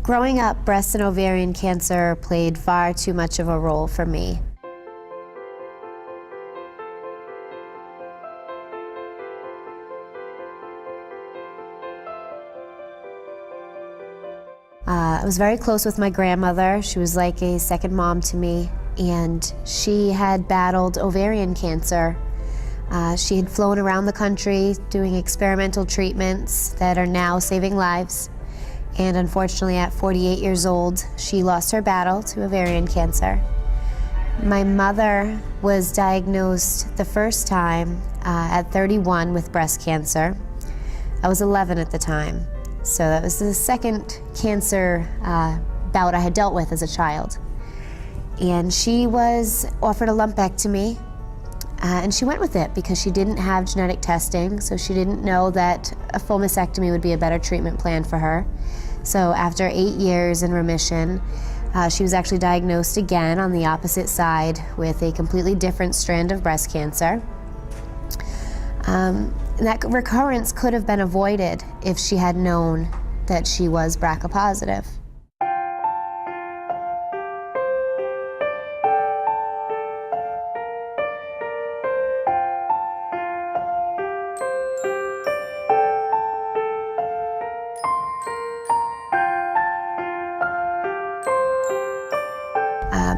Growing up, breast and ovarian cancer played far too much of a role for me. I was very close with my grandmother. She was like a second mom to me, and she had battled ovarian cancer. She had flown around the country doing experimental treatments that are now saving lives. And unfortunately, at 48 years old, she lost her battle to ovarian cancer. My mother was diagnosed the first time at 31 with breast cancer. I was 11 at the time. So that was the second cancer bout I had dealt with as a child. And she was offered a lumpectomy, and she went with it because she didn't have genetic testing, so she didn't know that a full mastectomy would be a better treatment plan for her. So after 8 years in remission, she was actually diagnosed again on the opposite side with a completely different strand of breast cancer. That recurrence could have been avoided if she had known that she was BRCA positive.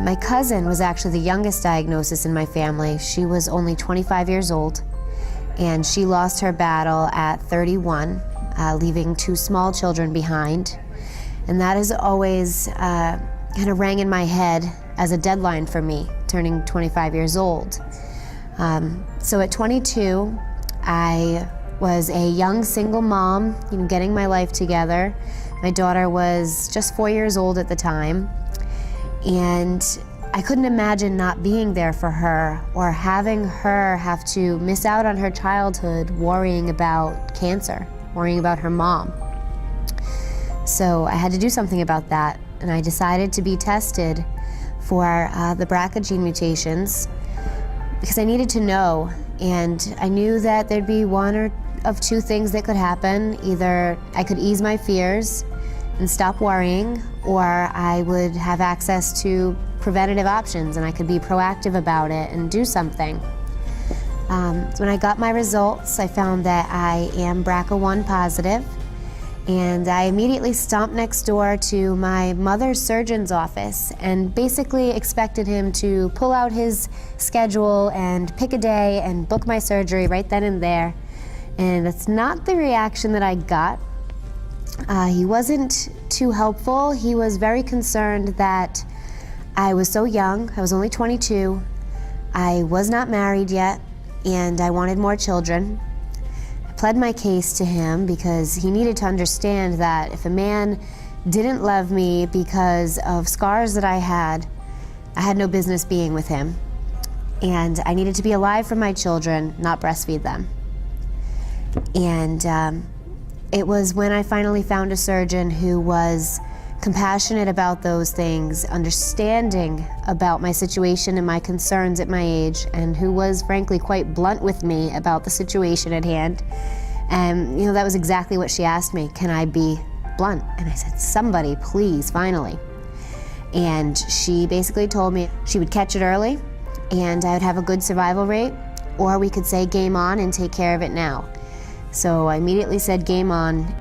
My cousin was actually the youngest diagnosis in my family. She was only 25 years old, and she lost her battle at 31, leaving 2 small children behind. And that has always kind of rang in my head as a deadline for me, turning 25 years old. So at 22, I was a young single mom, getting my life together. My daughter was just 4 years old at the time. And I couldn't imagine not being there for her or having her have to miss out on her childhood worrying about cancer, worrying about her mom. So I had to do something about that, and I decided to be tested for the BRCA gene mutations because I needed to know, and I knew that there'd be one or of 2 things that could happen. Either I could ease my fears and stop worrying, or I would have access to preventative options and I could be proactive about it and do something. So when I got my results, I found that I am BRCA1 positive, and I immediately stomped next door to my mother's surgeon's office and basically expected him to pull out his schedule and pick a day and book my surgery right then and there. And that's not the reaction that I got. He wasn't too helpful. He was very concerned that I was so young. I was only 22. I was not married yet, and I wanted more children. I pled my case to him because he needed to understand that if a man didn't love me because of scars that I had no business being with him. And I needed to be alive for my children, not breastfeed them. And it was when I finally found a surgeon who was compassionate about those things, understanding about my situation and my concerns at my age, and who was frankly quite blunt with me about the situation at hand. And that was exactly what she asked me, can I be blunt? And I said, somebody, please, finally. And she basically told me she would catch it early and I would have a good survival rate, or we could say game on and take care of it now. So I immediately said game on.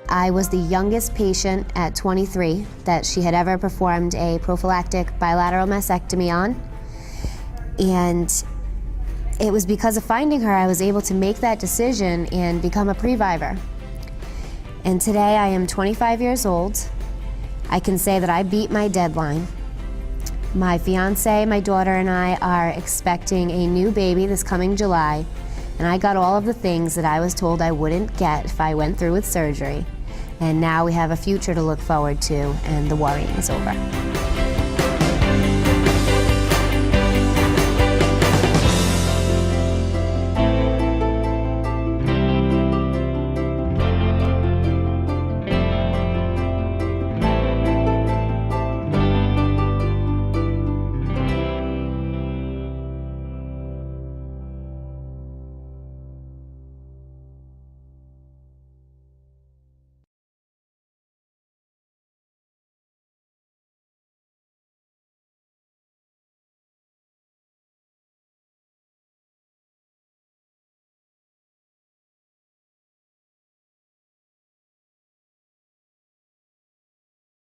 I was the youngest patient at 23 that she had ever performed a prophylactic bilateral mastectomy on. And it was because of finding her I was able to make that decision and become a previver. And today I am 25 years old. I can say that I beat my deadline. My fiance, my daughter, and I are expecting a new baby this coming July. And I got all of the things that I was told I wouldn't get if I went through with surgery. And now we have a future to look forward to, and the worrying is over.